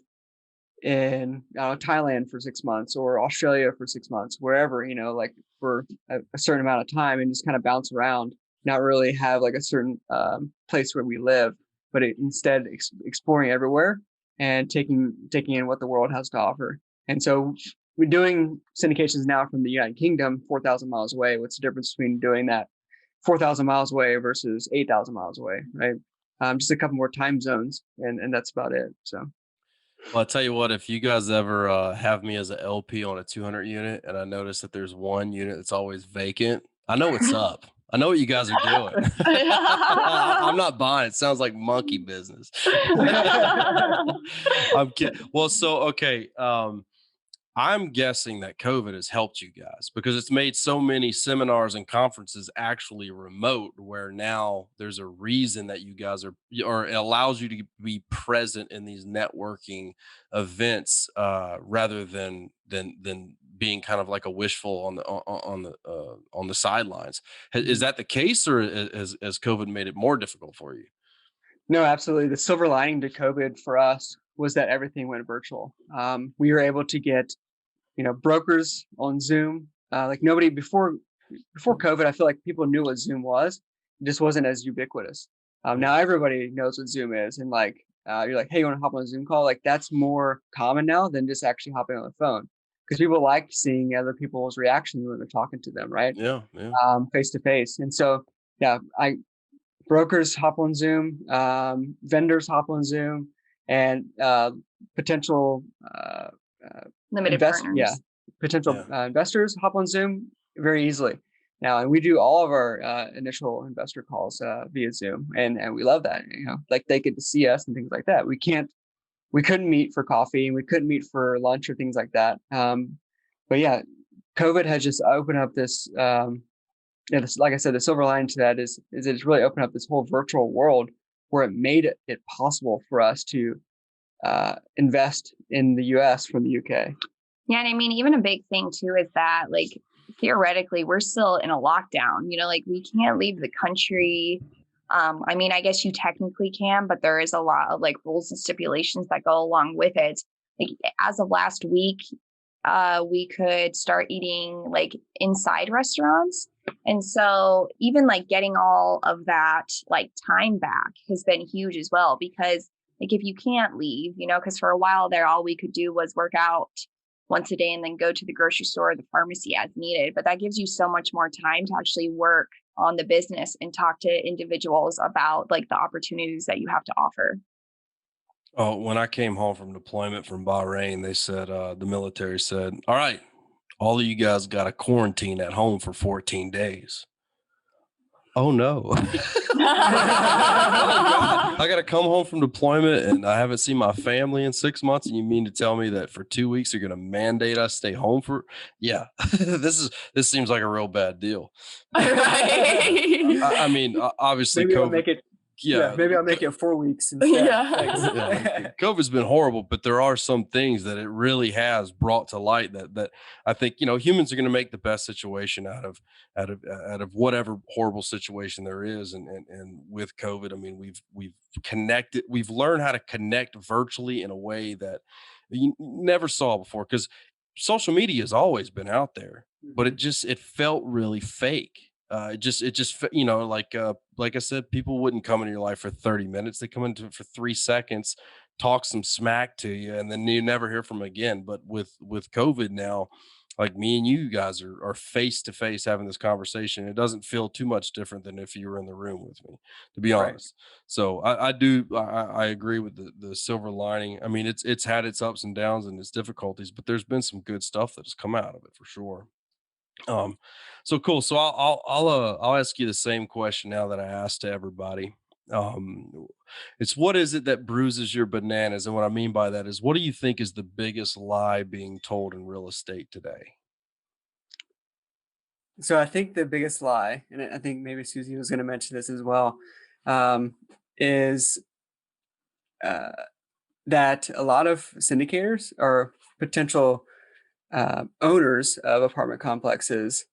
in Thailand for 6 months or Australia for 6 months, wherever, like for a certain amount of time, and just kind of bounce around, not really have like a certain place where we live, but instead exploring everywhere and taking in what the world has to offer. And so we're doing syndications now from the United Kingdom, 4,000 miles away. What's the difference between doing that 4,000 miles away versus 8,000 miles away, right? Just a couple more time zones, and that's about it. So. Well, I'll tell you what, if you guys ever have me as an LP on a 200 unit and I notice that there's one unit that's always vacant, I know what's up. I know what you guys are doing. I'm not buying it. Sounds like monkey business. I'm kidding. Well, so, okay. I'm guessing that COVID has helped you guys because it's made so many seminars and conferences actually remote, where now there's a reason that you guys are, or it allows you to be present in these networking events rather than being kind of like a wishful on the sidelines. Is that the case, or has COVID made it more difficult for you? No, absolutely. The silver lining to COVID for us was that everything went virtual. We were able to get brokers on Zoom. Like nobody before COVID, I feel like people knew what Zoom was. It just wasn't as ubiquitous. Now everybody knows what Zoom is, and like you're like, hey, you want to hop on a Zoom call? Like that's more common now than just actually hopping on the phone, because people like seeing other people's reactions when they're talking to them, right? Yeah. Face to face. And so brokers hop on Zoom, vendors hop on Zoom, and potential limited partners. Potential investors hop on Zoom very easily now, and we do all of our initial investor calls via Zoom, and we love that. Like they get to see us and things like that. We couldn't meet for coffee, and we couldn't meet for lunch or things like that. But yeah, COVID has just opened up this. Like I said, the silver lining to that is it's really opened up this whole virtual world where it made it possible for us to invest in the US from the UK. Yeah. And I mean, even a big thing too is that like theoretically we're still in a lockdown, like we can't leave the country. I mean, I guess you technically can, but there is a lot of like rules and stipulations that go along with it. Like as of last week, we could start eating like inside restaurants. And so even like getting all of that like time back has been huge as well, because like if you can't leave, because for a while there, all we could do was work out once a day and then go to the grocery store or the pharmacy as needed. But that gives you so much more time to actually work on the business and talk to individuals about like the opportunities that you have to offer. Oh, when I came home from deployment from Bahrain, they said, the military said, all right, all of you guys got to quarantine at home for 14 days. Oh no. Oh, God. I got to come home from deployment and I haven't seen my family in 6 months. And you mean to tell me that for 2 weeks, you're going to mandate us stay home for? Yeah, this seems like a real bad deal. I mean, obviously maybe COVID. I'll make it. Yeah, maybe I'll make it 4 weeks instead. Yeah. COVID's been horrible, but there are some things that it really has brought to light that I think, humans are going to make the best situation out of whatever horrible situation there is. And with COVID, I mean, we've connected, we've learned how to connect virtually in a way that you never saw before, because social media has always been out there, but it felt really fake. It just, like I said, people wouldn't come into your life for 30 minutes. They come into it for 3 seconds, talk some smack to you, and then you never hear from them again. But with COVID now, like me and you guys are face to face having this conversation. It doesn't feel too much different than if you were in the room with me, to be honest. So I agree with the silver lining. I mean, it's had its ups and downs and its difficulties, but there's been some good stuff that has come out of it for sure. So cool. So I'll ask you the same question now that I asked to everybody. It's, what is it that bruises your bananas? And what I mean by that is, what do you think is the biggest lie being told in real estate today? So I think the biggest lie, and I think maybe Suzy was going to mention this as well, is that a lot of syndicators or potential owners of apartment complexes,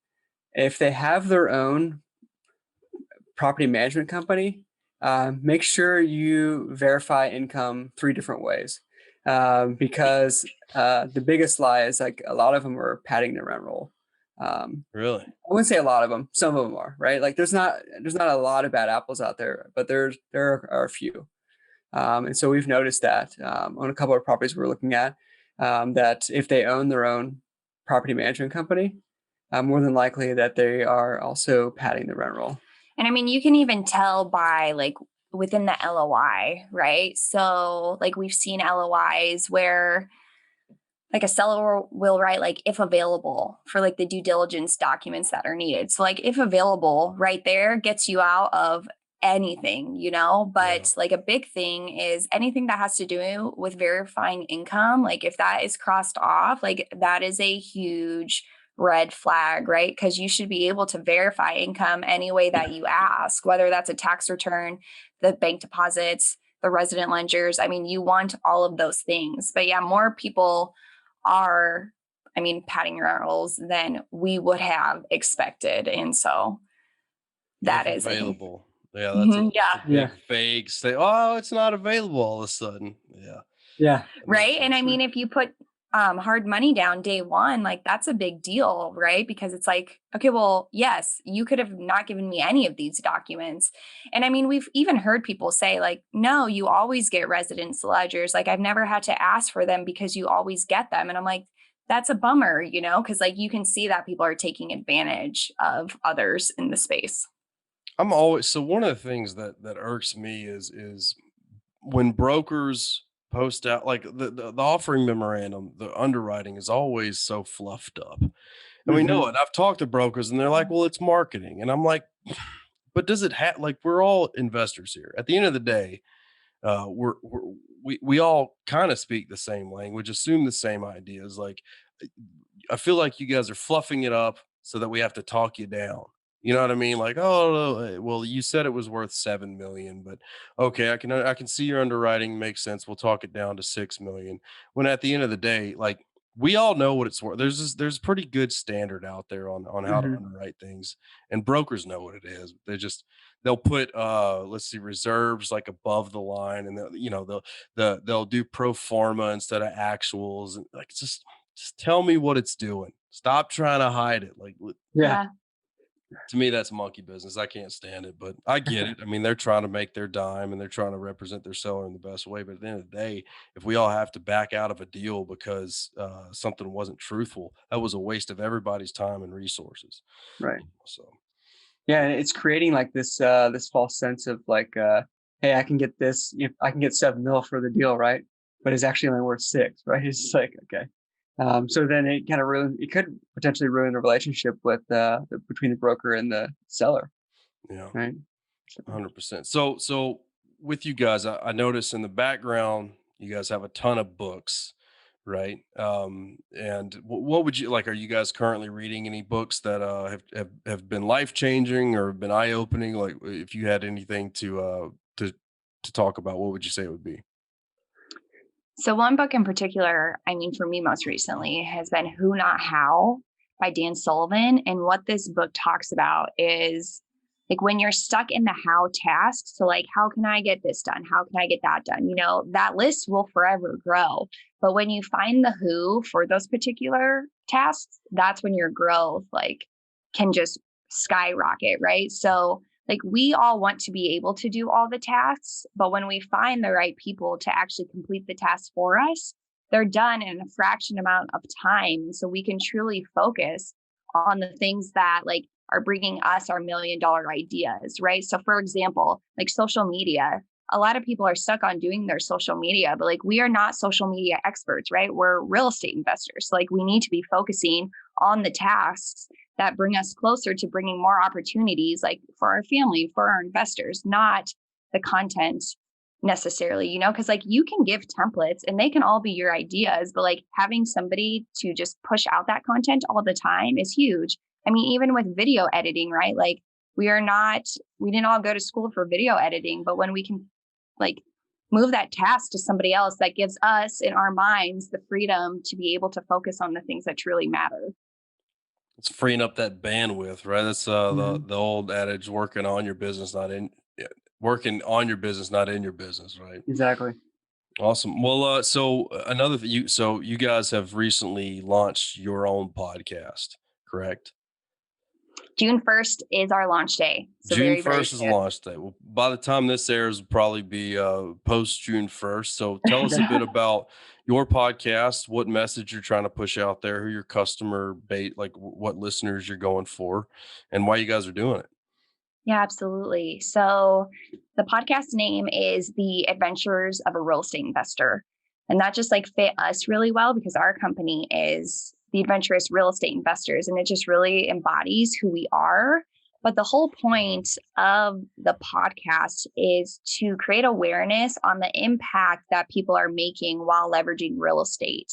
if they have their own property management company, make sure you verify income 3 different ways, because the biggest lie is like a lot of them are padding their rent roll. Really? I wouldn't say a lot of them. Some of them are, right? Like there's not a lot of bad apples out there, but there are a few. And so we've noticed that on a couple of properties we're looking at, that if they own their own property management company, more than likely that they are also padding the rent roll. And I mean, you can even tell by like within the LOI, right? So like we've seen LOIs where like a seller will write like if available for like the due diligence documents that are needed. So like if available right there gets you out of anything, you know, but like a big thing is anything that has to do with verifying income. Like if that is crossed off, like that is a huge red flag, right? Because you should be able to verify income any way that you ask, whether that's a tax return, the bank deposits, the resident lenders. I mean, you want all of those things. But yeah, more people are, I mean, padding your rolls than we would have expected. And so that If is available. Yeah, that's a yeah. big vague say. Oh, it's not available all of a sudden. Yeah. Yeah. Right. And I mean, if you put hard money down day one, like that's a big deal, right? Because it's like, okay, well, yes, you could have not given me any of these documents. And I mean, we've even heard people say like, no, you always get residence ledgers. Like I've never had to ask for them because you always get them. And I'm like, that's a bummer, you know, because like you can see that people are taking advantage of others in the space. I'm always so one of the things that irks me is when brokers post out like the offering memorandum, the underwriting is always so fluffed up. And we know it. I've talked to brokers and they're like, well, it's marketing. And I'm like, but does it have like we're all investors here. At the end of the day, we all kind of speak the same language, assume the same ideas. Like I feel like you guys are fluffing it up so that we have to talk you down. You know what I mean? Like, oh, well, you said it was worth 7 million, but okay, I can see your underwriting makes sense. We'll talk it down to 6 million. When at the end of the day, like we all know what it's worth. There's pretty good standard out there on how to underwrite things, and brokers know what it is. They'll put let's see reserves like above the line, and they'll do pro forma instead of actuals, and like just tell me what it's doing. Stop trying to hide it. Like Yeah. to me, that's monkey business. I can't stand it, but I get it. I mean, they're trying to make their dime and they're trying to represent their seller in the best way. But at the end of the day, if we all have to back out of a deal because something wasn't truthful, that was a waste of everybody's time and resources. Right. So Yeah, and it's creating like this false sense of like, hey, I can get this, I can get 7 mil for the deal, right? But it's actually only worth 6, right? It's just like, okay. So then it kind of it could potentially ruin the relationship with between the broker and the seller, yeah, right? 100%. So with you guys, I noticed in the background, you guys have a ton of books, right? And what would you like? Are you guys currently reading any books that have been life changing or have been eye opening? Like, if you had anything to talk about, what would you say it would be? So one book in particular, I mean, for me most recently has been Who Not How by Dan Sullivan. And what this book talks about is like when you're stuck in the how task. So like, how can I get this done? How can I get that done? You know, that list will forever grow. But when you find the who for those particular tasks, that's when your growth like can just skyrocket, right? So like we all want to be able to do all the tasks, but when we find the right people to actually complete the tasks for us, they're done in a fraction amount of time. So we can truly focus on the things that like are bringing us our $1 million ideas, right? So for example, like social media, a lot of people are stuck on doing their social media, but like we are not social media experts, right? We're real estate investors. So like we need to be focusing on the tasks that bring us closer to bringing more opportunities like for our family, for our investors, not the content necessarily, you know, because like you can give templates and they can all be your ideas, but like having somebody to just push out that content all the time is huge. I mean, even with video editing, right? Like we didn't all go to school for video editing, but when we can like move that task to somebody else, that gives us in our minds the freedom to be able to focus on the things that truly matter. It's freeing up that bandwidth, right? That's the old adage: working on your business, not in. working on your business, not in your business, right? Exactly. Awesome. Well, so another so you guys have recently launched your own podcast, correct? June 1st is our launch day. So June very, very 1st is soon. launch day. Well, by the time this airs, will probably be post June 1st. So tell us a bit about your podcast, what message you're trying to push out there, who your customer base, like what listeners you're going for, and why you guys are doing it. Yeah, absolutely. So the podcast name is The Adventures of a Real Estate Investor. And that just like fit us really well because our company is the Adventurous Real Estate Investors, and it just really embodies who we are. But the whole point of the podcast is to create awareness on the impact that people are making while leveraging real estate.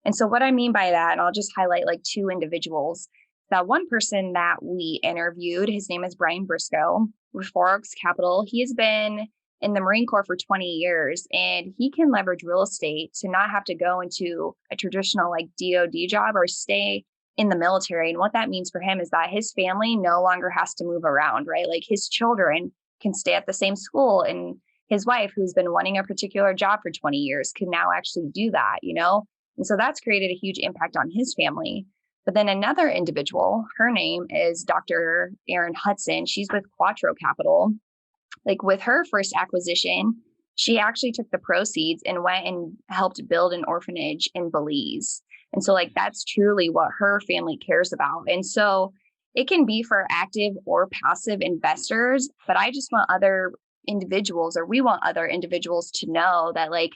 And so what I mean by that, and I'll just highlight like two individuals. That one person that we interviewed, his name is Brian Briscoe with Four Oaks Capital. He has been in the Marine Corps for 20 years, and he can leverage real estate to not have to go into a traditional like DOD job or stay in the military. And what that means for him is that his family no longer has to move around, right? Like his children can stay at the same school, and his wife, who's been wanting a particular job for 20 years, can now actually do that, you know? And so that's created a huge impact on his family. But then another individual, her name is Dr. Erin Hudson. She's with Quattro Capital. Like with her first acquisition, she actually took the proceeds and went and helped build an orphanage in Belize. And so like that's truly what her family cares about. And so it can be for active or passive investors, but I just want other individuals, or we want other individuals to know that like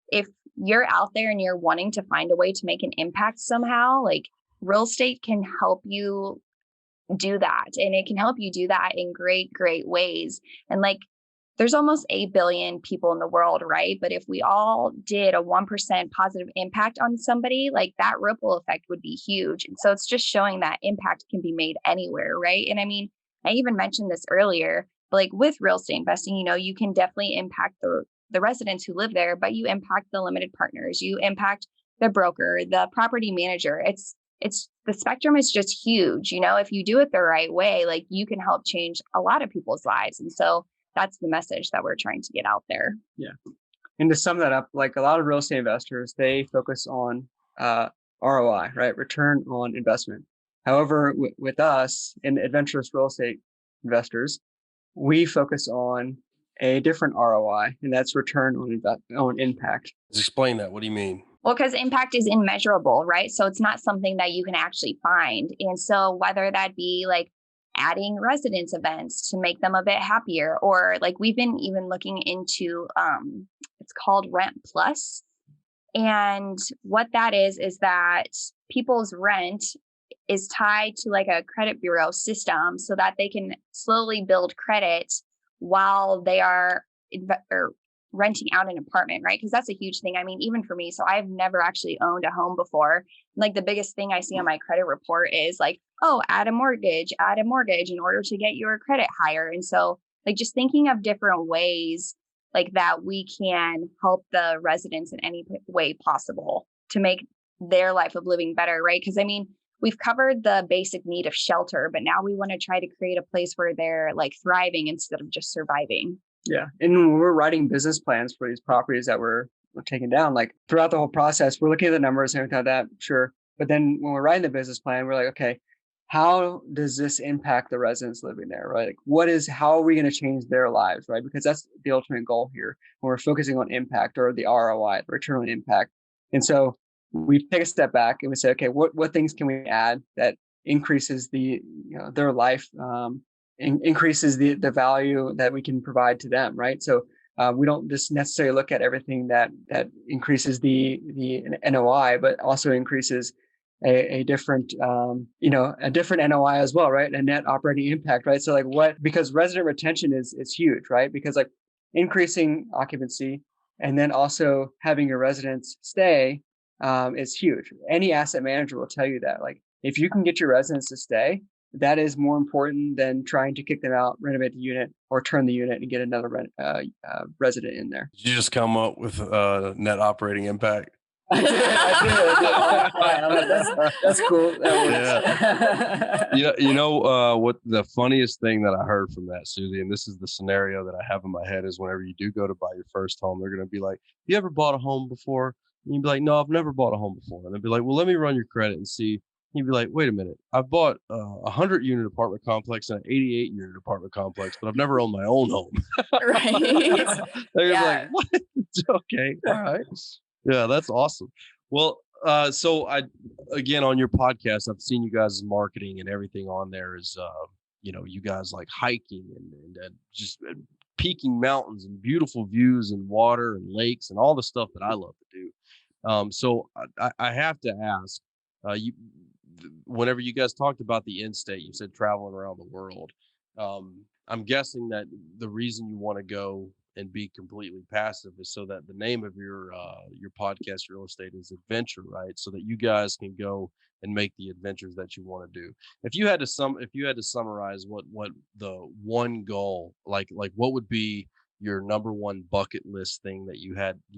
if you're out there and you're wanting to find a way to make an impact somehow, like real estate can help you do that. And it can help you do that in great, great ways. And like, there's almost 8 billion people in the world, right? But if we all did a 1% positive impact on somebody, like that ripple effect would be huge. And so it's just showing that impact can be made anywhere, right? And I mean, I even mentioned this earlier, but like with real estate investing, you know, you can definitely impact the residents who live there, but you impact the limited partners, you impact the broker, the property manager. It's the spectrum is just huge. You know, if you do it the right way, like you can help change a lot of people's lives. And so that's the message that we're trying to get out there. Yeah. And to sum that up, like a lot of real estate investors, they focus on ROI, right? Return on investment. However, with us in Adventurous Real Estate Investors, we focus on a different ROI, and that's return on impact. Let's explain that. What do you mean? Well, because impact is immeasurable, right? So it's not something that you can actually find. And so whether that be like adding residence events to make them a bit happier, or like we've been even looking into, it's called Rent Plus. And what that is that people's rent is tied to like a credit bureau system so that they can slowly build credit while they are renting out an apartment, right? Because that's a huge thing. I mean, even for me, so I've never actually owned a home before. Like the biggest thing I see on my credit report is like, oh, add a mortgage in order to get your credit higher. And so like just thinking of different ways like that we can help the residents in any way possible to make their life of living better, right? Because I mean, we've covered the basic need of shelter, but now we want to try to create a place where they're like thriving instead of just surviving. Yeah. And when we're writing business plans for these properties that we're taking down, like throughout the whole process, we're looking at the numbers and everything like that, sure. But then when we're writing the business plan, we're like, okay, how does this impact the residents living there, right? Like how are we going to change their lives, right? Because that's the ultimate goal here when we're focusing on impact, or the ROI, the return on impact. And so we take a step back and we say, okay, what things can we add that increases their life, increases the value that we can provide to them, right? So we don't just necessarily look at everything that increases the NOI, but also increases a different NOI as well, right? A net operating impact, right? So because resident retention is huge, right? Because like increasing occupancy and then also having your residents stay is huge. Any asset manager will tell you that, like, if you can get your residents to stay, that is more important than trying to kick them out, renovate the unit, or turn the unit and get another resident in there. Did you just come up with net operating impact? I did. I'm like, that's cool. That works. What the funniest thing that I heard from that, Suzy, and this is the scenario that I have in my head, is whenever you do go to buy your first home, they're going to be like, "You ever bought a home before?" And you'd be like, "No, I've never bought a home before." And they'd be like, "Well, let me run your credit and see." You'd be like, "Wait a minute, I've bought a 100-unit apartment complex and an 88-unit apartment complex, but I've never owned my own home." Right. They're Yeah. like, "What?" Okay, all right. Yeah, that's awesome. Well, so again, on your podcast, I've seen you guys' marketing and everything on there is, you guys like hiking and just peaking mountains and beautiful views and water and lakes and all the stuff that I love to do. So I have to ask, whenever you guys talked about the end state, you said traveling around the world. I'm guessing that the reason you want to go and be completely passive is so that the name of your podcast, Real Estate, is Adventure, right? So that you guys can go and make the adventures that you want to do. If you had to summarize what the one goal, like what would be your number one bucket list thing that you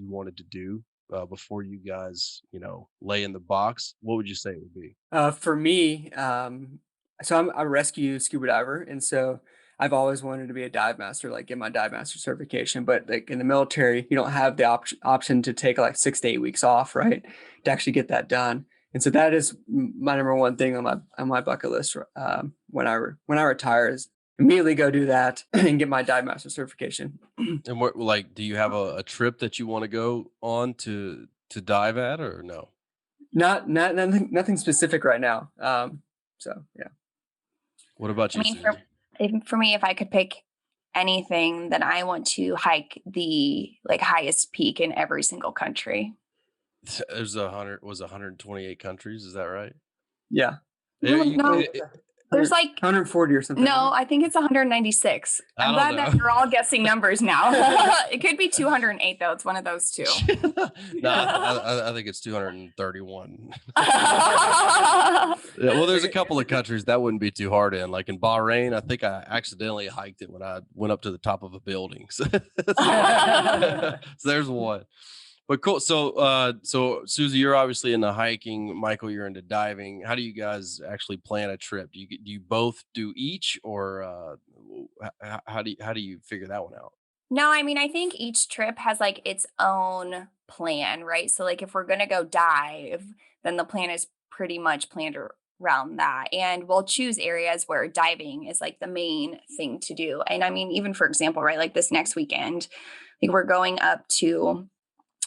wanted to do before you guys, lay in the box, what would you say it would be? For me, so I'm a rescue scuba diver, and so I've always wanted to be a dive master, like get my dive master certification. But like in the military, you don't have the option to take like 6 to 8 weeks off, right, to actually get that done. And so that is my number one thing on my bucket list. When I retire, is immediately go do that and get my dive master certification. And what, like, do you have a trip that you want to go on to dive at, or no? Nothing specific right now. So yeah. What about I you, mean, Suzy? for me, if I could pick anything, then I want to hike the highest peak in every single country. There's 128 countries. Is that right? Yeah. No, there's like 140 or something. No, I think it's 196. I'm glad that you're all guessing numbers now. It could be 208 though. It's one of those two. No, I think it's 231. Yeah, well, there's a couple of countries that wouldn't be too hard in. Like in Bahrain, I think I accidentally hiked it when I went up to the top of a building. So there's one. But cool. So Suzy, you're obviously into hiking. Michael, you're into diving. How do you guys actually plan a trip? Do you both do each, or how do you figure that one out? No, I mean, I think each trip has like its own plan, right? So like if we're going to go dive, then the plan is pretty much planned around that. And we'll choose areas where diving is like the main thing to do. And I mean, even for example, right, like this next weekend, like we're going up to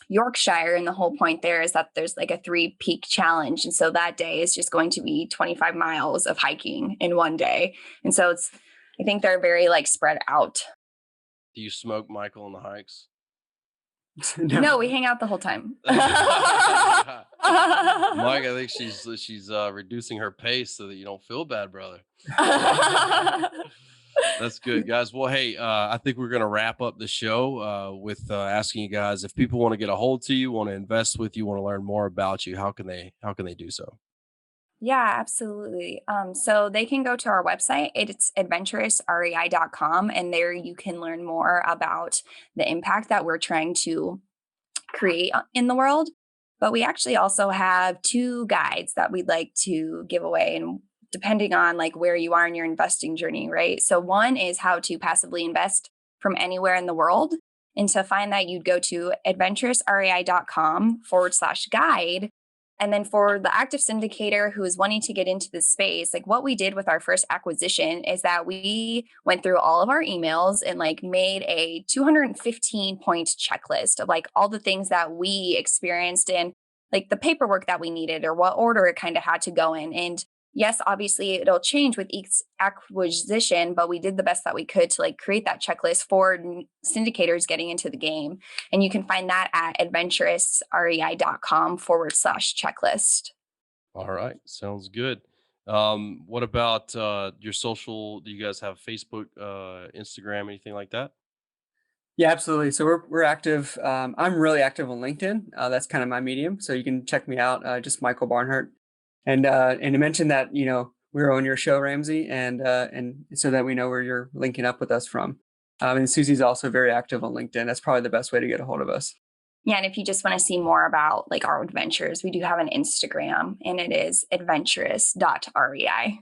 Yorkshire, and the whole point there is that there's like a 3 peak challenge. And so that day is just going to be 25 miles of hiking in one day. And so I think they're very like spread out. Do you smoke, Michael, on the hikes? No, we hang out the whole time. Mike, I think she's reducing her pace so that you don't feel bad, brother. That's good, guys. Well, hey, I think we're going to wrap up the show with asking you guys, if people want to get a hold to you, want to invest with you, want to learn more about you, how can they do so? Yeah, absolutely. So they can go to our website. It's adventurousrei.com, and there you can learn more about the impact that we're trying to create in the world. But we actually also have 2 guides that we'd like to give away, and depending on like where you are in your investing journey, right? So one is how to passively invest from anywhere in the world. And to find that, you'd go to adventurousrei.com/guide. And then for the active syndicator who is wanting to get into this space, like what we did with our first acquisition is that we went through all of our emails and like made a 215-point checklist of like all the things that we experienced and like the paperwork that we needed or what order it kind of had to go in. And yes, obviously it'll change with each acquisition, but we did the best that we could to like create that checklist for syndicators getting into the game. And you can find that at adventurousrei.com/checklist. All right. Sounds good. What about your social? Do you guys have Facebook, Instagram, anything like that? Yeah, absolutely. So we're active. I'm really active on LinkedIn. That's kind of my medium. So you can check me out, just Michael Barnhart. And to mention that, we're on your show, Ramsey, and so that we know where you're linking up with us from. And Suzy's also very active on LinkedIn. That's probably the best way to get a hold of us. Yeah. And if you just want to see more about like our adventures, we do have an Instagram, and it is adventurous.rei.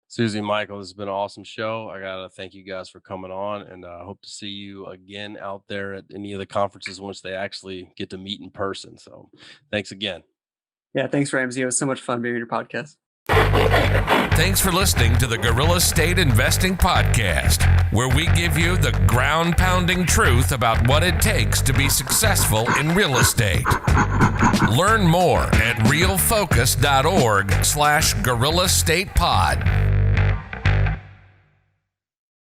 Suzy and Michael, this has been an awesome show. I got to thank you guys for coming on, and I hope to see you again out there at any of the conferences once they actually get to meet in person. So thanks again. Yeah, thanks, Ramsey. It was so much fun being on your podcast. Thanks for listening to the Gorilla State Investing Podcast, where we give you the ground-pounding truth about what it takes to be successful in real estate. Learn more at realfocus.org/Gorilla State Pod.